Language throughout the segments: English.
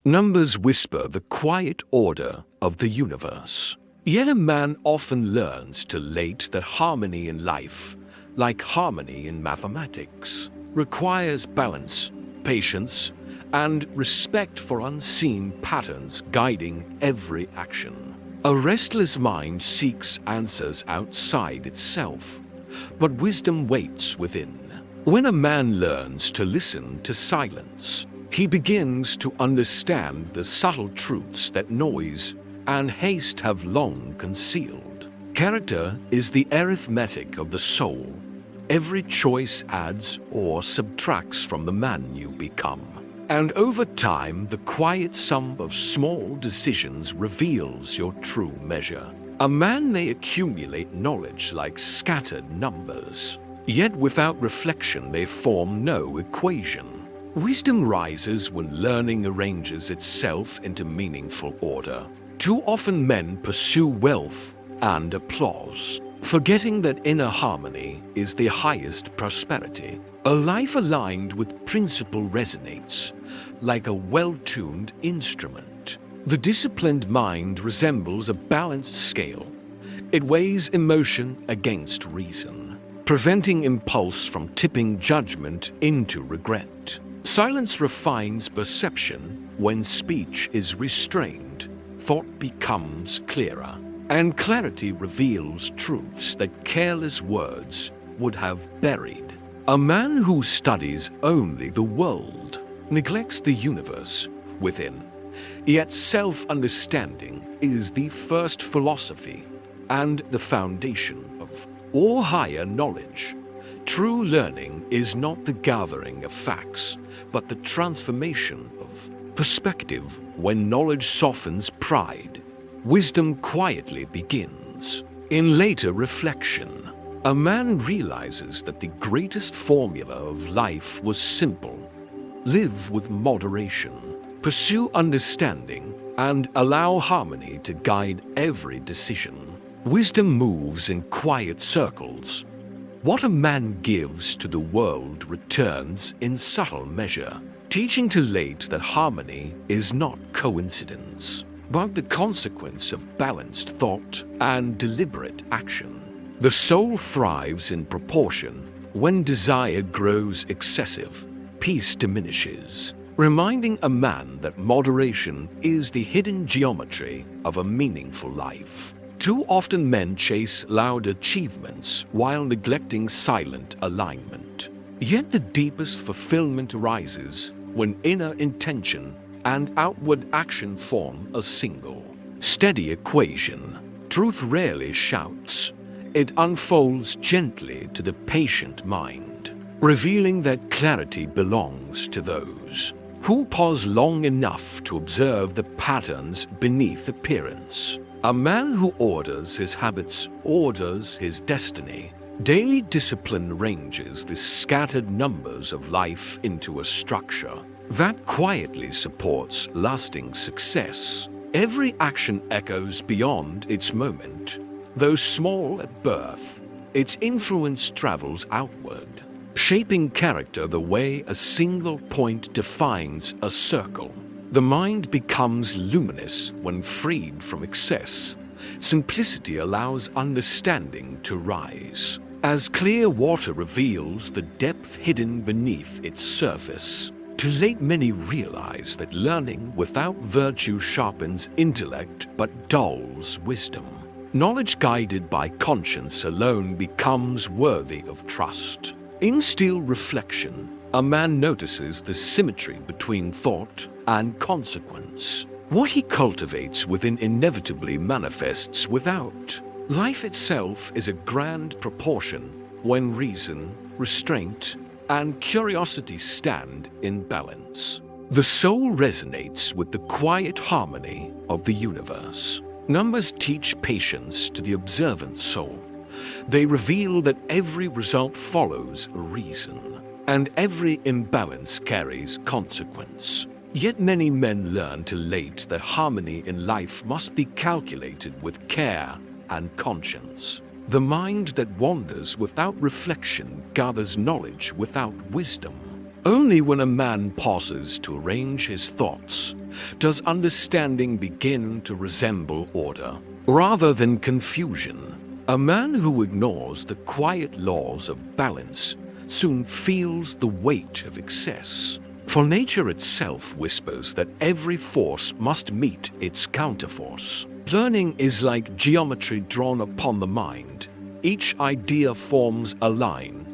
Numbers whisper the quiet order of the universe. Yet a man often learns too late that harmony in life, like harmony in mathematics, requires balance, patience, and respect for unseen patterns guiding every action. A restless mind seeks answers outside itself, but wisdom waits within. When a man learns to listen to silence, he begins to understand the subtle truths that noise and haste have long concealed. Character is the arithmetic of the soul. Every choice adds or subtracts from the man you become. And over time, the quiet sum of small decisions reveals your true measure. A man may accumulate knowledge like scattered numbers, yet without reflection they form no equation. Wisdom rises when learning arranges itself into meaningful order. Too often men pursue wealth and applause, forgetting that inner harmony is the highest prosperity. A life aligned with principle resonates like a well-tuned instrument. The disciplined mind resembles a balanced scale. It weighs emotion against reason, preventing impulse from tipping judgment into regret. Silence refines perception. When speech is restrained, thought becomes clearer, and clarity reveals truths that careless words would have buried. A man who studies only the world neglects the universe within. Yet self-understanding is the first philosophy and the foundation of all higher knowledge. True learning is not the gathering of facts, but the transformation of perspective. When knowledge softens pride, wisdom quietly begins. In later reflection, a man realizes that the greatest formula of life was simple. Live with moderation, pursue understanding, and allow harmony to guide every decision. Wisdom moves in quiet circles. What a man gives to the world returns in subtle measure, teaching too late that harmony is not coincidence, but the consequence of balanced thought and deliberate action. The soul thrives in proportion. When desire grows excessive, peace diminishes, reminding a man that moderation is the hidden geometry of a meaningful life. Too often men chase loud achievements while neglecting silent alignment. Yet the deepest fulfillment arises when inner intention and outward action form a single, steady equation. Truth rarely shouts. It unfolds gently to the patient mind, revealing that clarity belongs to those who pause long enough to observe the patterns beneath appearance. A man who orders his habits orders his destiny. Daily discipline arranges the scattered numbers of life into a structure that quietly supports lasting success. Every action echoes beyond its moment. Though small at birth, its influence travels outward, shaping character the way a single point defines a circle. The mind becomes luminous when freed from excess. Simplicity allows understanding to rise, as clear water reveals the depth hidden beneath its surface. Too late many realize that learning without virtue sharpens intellect but dulls wisdom. Knowledge guided by conscience alone becomes worthy of trust. In still reflection, a man notices the symmetry between thought and consequence. What he cultivates within inevitably manifests without. Life itself is a grand proportion when reason, restraint, and curiosity stand in balance. The soul resonates with the quiet harmony of the universe. Numbers teach patience to the observant soul. They reveal that every result follows a reason, and every imbalance carries consequence. Yet many men learn too late that harmony in life must be calculated with care and conscience. The mind that wanders without reflection gathers knowledge without wisdom. Only when a man pauses to arrange his thoughts does understanding begin to resemble order, rather than confusion. A man who ignores the quiet laws of balance soon feels the weight of excess. For nature itself whispers that every force must meet its counterforce. Learning is like geometry drawn upon the mind. Each idea forms a line,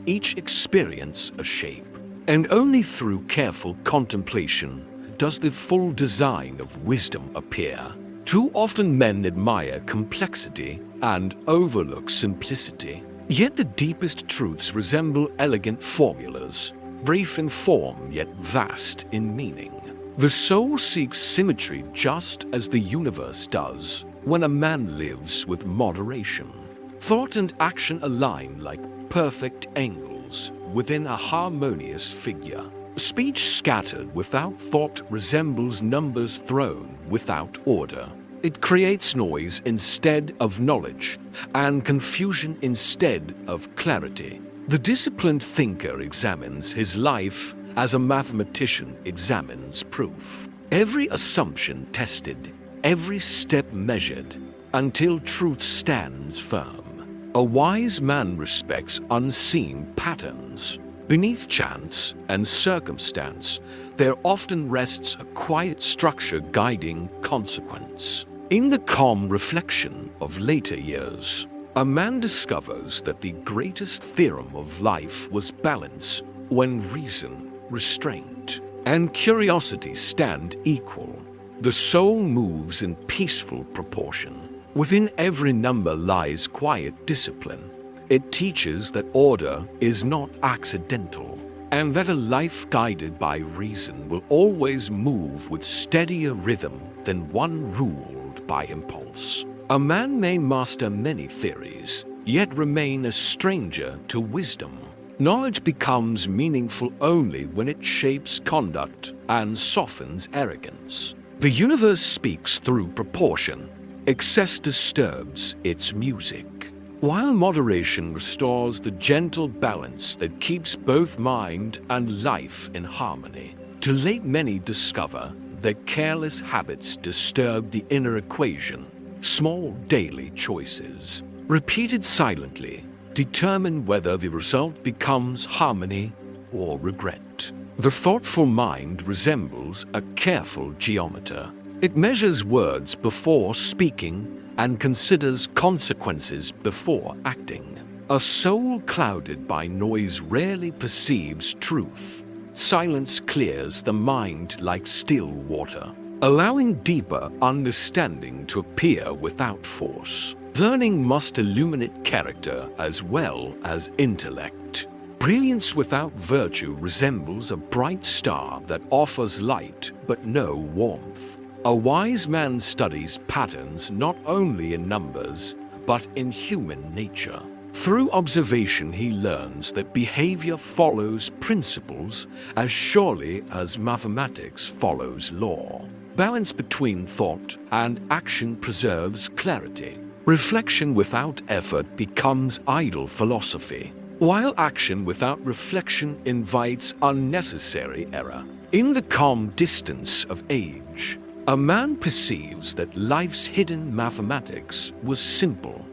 each experience a shape. And only through careful contemplation does the full design of wisdom appear. Too often men admire complexity and overlook simplicity. Yet the deepest truths resemble elegant formulas, brief in form yet vast in meaning. The soul seeks symmetry just as the universe does when a man lives with moderation. Thought and action align like perfect angles within a harmonious figure. Speech scattered without thought resembles numbers thrown without order. It creates noise instead of knowledge, and confusion instead of clarity. The disciplined thinker examines his life as a mathematician examines proof. Every assumption tested, every step measured, until truth stands firm. A wise man respects unseen patterns. Beneath chance and circumstance, there often rests a quiet structure guiding consequence. In the calm reflection of later years, a man discovers that the greatest theorem of life was balance when reason, restraint, and curiosity stand equal. The soul moves in peaceful proportion. Within every number lies quiet discipline. It teaches that order is not accidental, and that a life guided by reason will always move with steadier rhythm than one ruled by impulse. A man may master many theories, yet remain a stranger to wisdom. Knowledge becomes meaningful only when it shapes conduct and softens arrogance. The universe speaks through proportion. Excess disturbs its music, while moderation restores the gentle balance that keeps both mind and life in harmony. Too late many discover that careless habits disturb the inner equation. Small daily choices, repeated silently, determine whether the result becomes harmony or regret. The thoughtful mind resembles a careful geometer. It measures words before speaking and considers consequences before acting. A soul clouded by noise rarely perceives truth. Silence clears the mind like still water, allowing deeper understanding to appear without force. Learning must illuminate character as well as intellect. Brilliance without virtue resembles a bright star that offers light but no warmth. A wise man studies patterns not only in numbers, but in human nature. Through observation, he learns that behavior follows principles as surely as mathematics follows law. Balance between thought and action preserves clarity. Reflection without effort becomes idle philosophy, while action without reflection invites unnecessary error. In the calm distance of age, a man perceives that life's hidden mathematics was simple.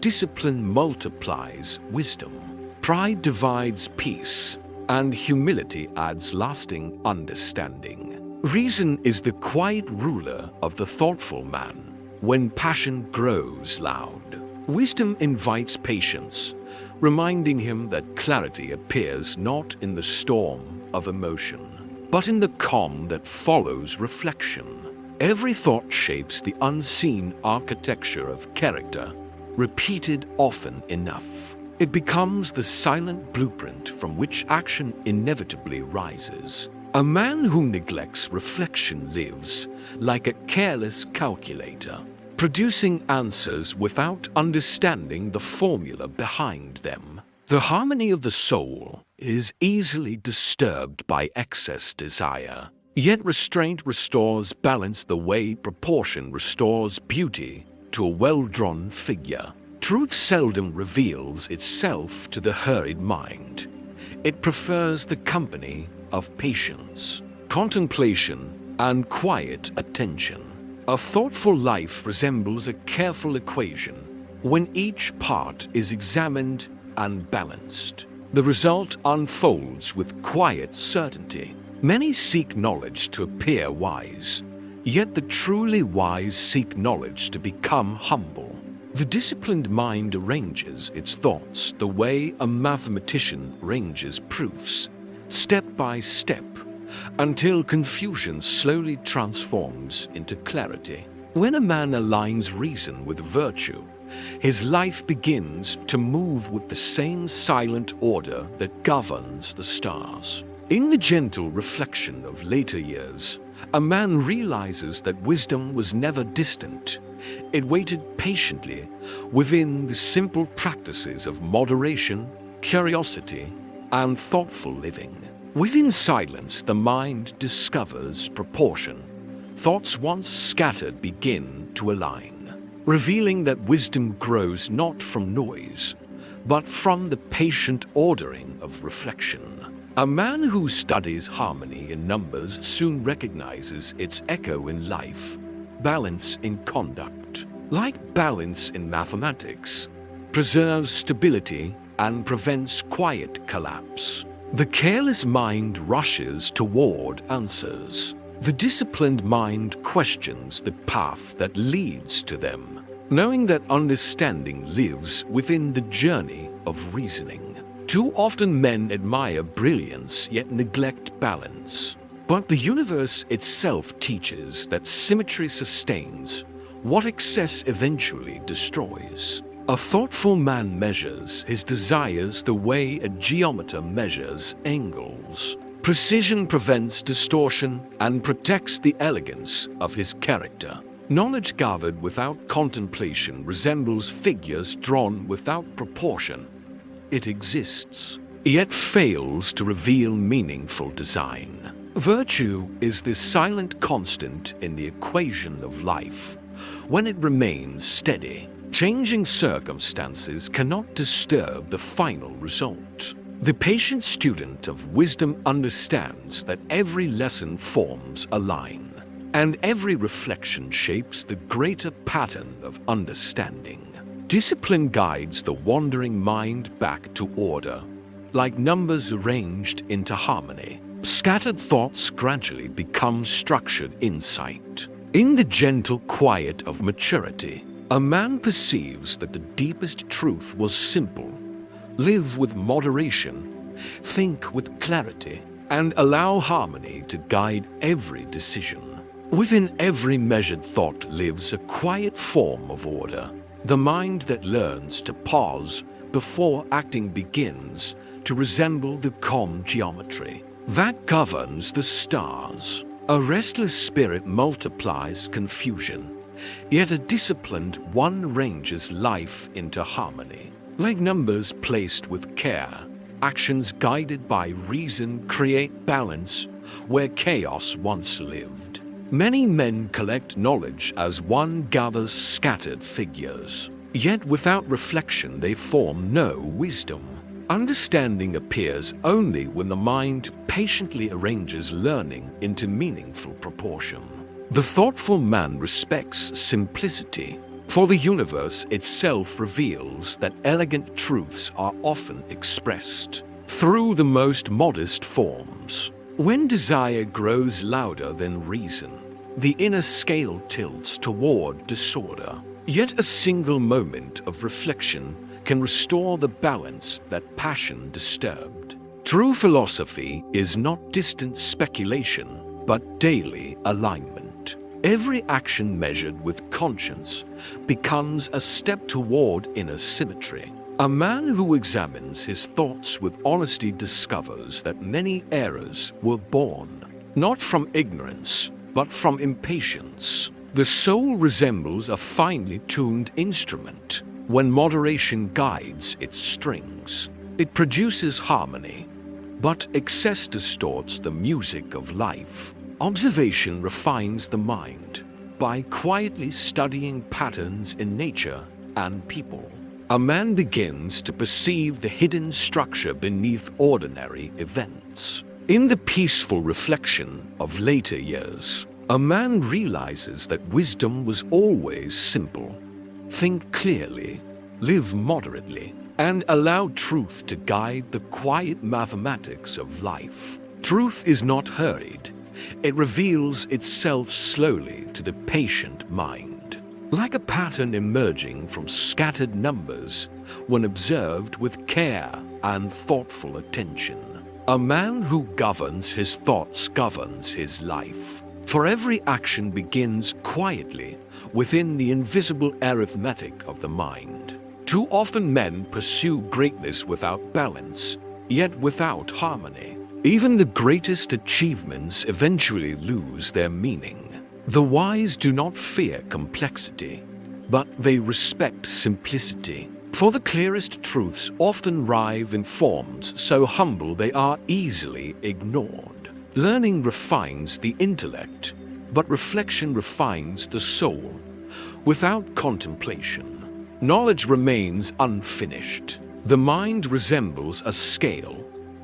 Discipline multiplies wisdom, pride divides peace, and humility adds lasting understanding. Reason is the quiet ruler of the thoughtful man when passion grows loud. Wisdom invites patience, reminding him that clarity appears not in the storm of emotion, but in the calm that follows reflection. Every thought shapes the unseen architecture of character. Repeated often enough, it becomes the silent blueprint from which action inevitably rises. A man who neglects reflection lives like a careless calculator, producing answers without understanding the formula behind them. The harmony of the soul is easily disturbed by excess desire. Yet restraint restores balance the way proportion restores beauty to a well-drawn figure. Truth seldom reveals itself to the hurried mind. It prefers the company of patience, contemplation, and quiet attention. A thoughtful life resembles a careful equation. When each part is examined and balanced, the result unfolds with quiet certainty. Many seek knowledge to appear wise, yet the truly wise seek knowledge to become humble. The disciplined mind arranges its thoughts the way a mathematician arranges proofs, step by step, until confusion slowly transforms into clarity. When a man aligns reason with virtue, his life begins to move with the same silent order that governs the stars. In the gentle reflection of later years, a man realizes that wisdom was never distant. It waited patiently within the simple practices of moderation, curiosity, and thoughtful living. Within silence, the mind discovers proportion. Thoughts once scattered begin to align, revealing that wisdom grows not from noise, but from the patient ordering of reflection. A man who studies harmony in numbers soon recognizes its echo in life, balance in conduct. Like balance in mathematics, preserves stability and prevents quiet collapse. The careless mind rushes toward answers. The disciplined mind questions the path that leads to them, knowing that understanding lives within the journey of reasoning. Too often men admire brilliance yet neglect balance. But the universe itself teaches that symmetry sustains what excess eventually destroys. A thoughtful man measures his desires the way a geometer measures angles. Precision prevents distortion and protects the elegance of his character. Knowledge gathered without contemplation resembles figures drawn without proportion. It exists, yet fails to reveal meaningful design. Virtue is the silent constant in the equation of life. When it remains steady, changing circumstances cannot disturb the final result. The patient student of wisdom understands that every lesson forms a line, and every reflection shapes the greater pattern of understanding. Discipline guides the wandering mind back to order, like numbers arranged into harmony. Scattered thoughts gradually become structured insight. In the gentle quiet of maturity, a man perceives that the deepest truth was simple. Live with moderation, think with clarity, and allow harmony to guide every decision. Within every measured thought lives a quiet form of order. The mind that learns to pause before acting begins to resemble the calm geometry that governs the stars. A restless spirit multiplies confusion, yet a disciplined one arranges life into harmony. Like numbers placed with care, actions guided by reason create balance where chaos once lived. Many men collect knowledge as one gathers scattered figures, yet without reflection they form no wisdom. Understanding appears only when the mind patiently arranges learning into meaningful proportion. The thoughtful man respects simplicity, for the universe itself reveals that elegant truths are often expressed through the most modest forms. When desire grows louder than reason, the inner scale tilts toward disorder. Yet a single moment of reflection can restore the balance that passion disturbed. True philosophy is not distant speculation, but daily alignment. Every action measured with conscience becomes a step toward inner symmetry. A man who examines his thoughts with honesty discovers that many errors were born, not from ignorance, but from impatience. The soul resembles a finely tuned instrument. When moderation guides its strings, it produces harmony, but excess distorts the music of life. Observation refines the mind by quietly studying patterns in nature and people. a man begins to perceive the hidden structure beneath ordinary events. In the peaceful reflection of later years, a man realizes that wisdom was always simple. Think clearly, live moderately, and allow truth to guide the quiet mathematics of life. Truth is not hurried. It reveals itself slowly to the patient mind, like a pattern emerging from scattered numbers when observed with care and thoughtful attention. A man who governs his thoughts governs his life. For every action begins quietly within the invisible arithmetic of the mind. Too often men pursue greatness without balance, yet without harmony. Even the greatest achievements eventually lose their meaning. The wise do not fear complexity, but they respect simplicity. For the clearest truths often arrive in forms so humble they are easily ignored. Learning refines the intellect, but reflection refines the soul. Without contemplation, knowledge remains unfinished. The mind resembles a scale.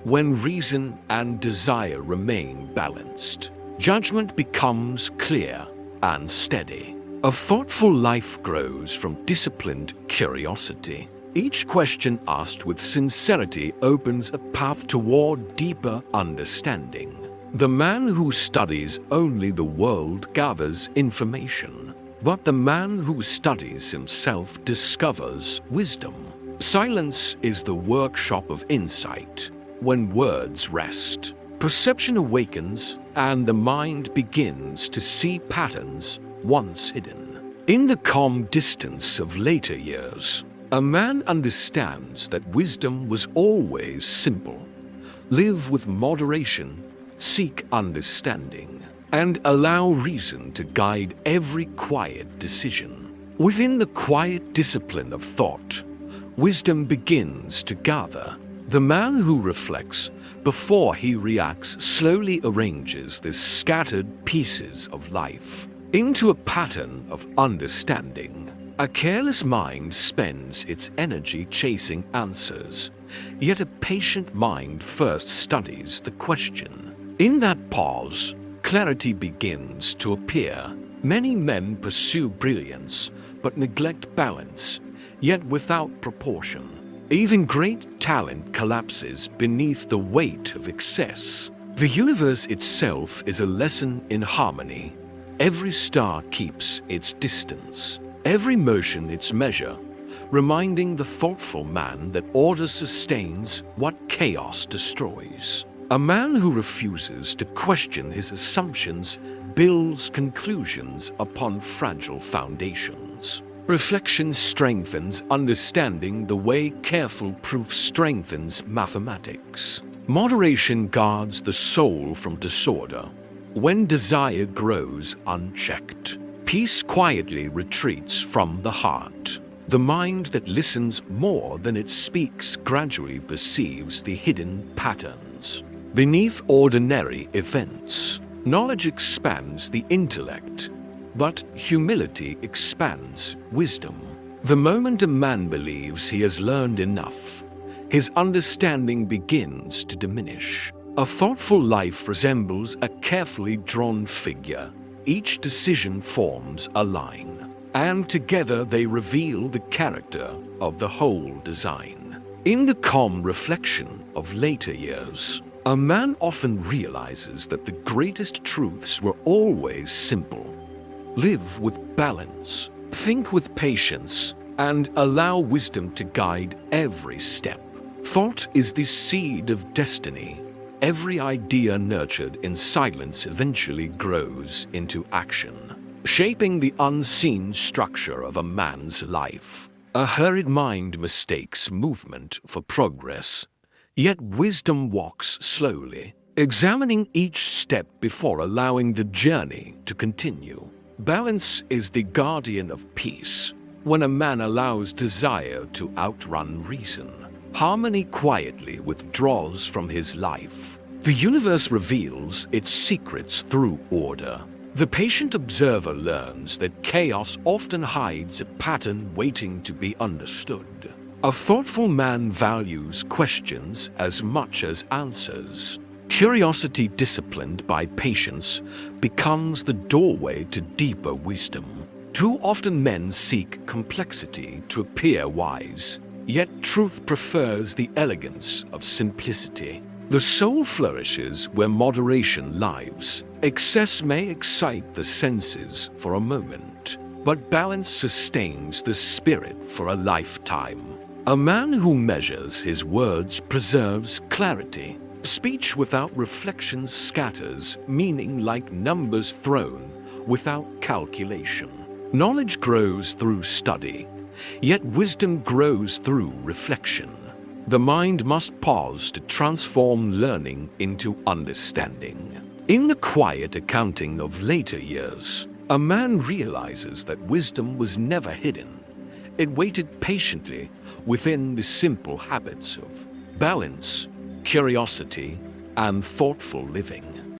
When reason and desire remain balanced, judgment becomes clear and steady. A thoughtful life grows from disciplined curiosity. Each question asked with sincerity opens a path toward deeper understanding. The man who studies only the world gathers information, but the man who studies himself discovers wisdom. Silence is the workshop of insight. When words rest, perception awakens and the mind begins to see patterns once hidden. In the calm distance of later years, a man understands that wisdom was always simple. Live with moderation, seek understanding, and allow reason to guide every quiet decision. Within the quiet discipline of thought, wisdom begins to gather. The man who reflects before he reacts slowly arranges the scattered pieces of life into a pattern of understanding. A careless mind spends its energy chasing answers, yet a patient mind first studies the question. In that pause, clarity begins to appear. Many men pursue brilliance, but neglect balance, yet without proportion. Even great talent collapses beneath the weight of excess. The universe itself is a lesson in harmony. Every star keeps its distance, every motion its measure, reminding the thoughtful man that order sustains what chaos destroys. A man who refuses to question his assumptions builds conclusions upon fragile foundations. Reflection strengthens understanding the way careful proof strengthens mathematics. Moderation guards the soul from disorder. When desire grows unchecked, peace quietly retreats from the heart. The mind that listens more than it speaks gradually perceives the hidden patterns beneath ordinary events. Knowledge expands the intellect, but humility expands wisdom. The moment a man believes he has learned enough, his understanding begins to diminish. A thoughtful life resembles a carefully drawn figure. Each decision forms a line, and together they reveal the character of the whole design. In the calm reflection of later years, a man often realizes that the greatest truths were always simple. Live with balance, think with patience, and allow wisdom to guide every step. Thought is the seed of destiny. Every idea nurtured in silence eventually grows into action, shaping the unseen structure of a man's life. A hurried mind mistakes movement for progress, yet wisdom walks slowly, examining each step before allowing the journey to continue. Balance is the guardian of peace. When a man allows desire to outrun reason, harmony quietly withdraws from his life. The universe reveals its secrets through order. The patient observer learns that chaos often hides a pattern waiting to be understood. A thoughtful man values questions as much as answers. Curiosity disciplined by patience becomes the doorway to deeper wisdom. Too often men seek complexity to appear wise, yet truth prefers the elegance of simplicity. The soul flourishes where moderation lives. Excess may excite the senses for a moment, but balance sustains the spirit for a lifetime. A man who measures his words preserves clarity. Speech without reflection scatters, meaning like numbers thrown without calculation. Knowledge grows through study, yet wisdom grows through reflection. The mind must pause to transform learning into understanding. In the quiet accounting of later years, a man realizes that wisdom was never hidden. It waited patiently within the simple habits of balance, curiosity, and thoughtful living.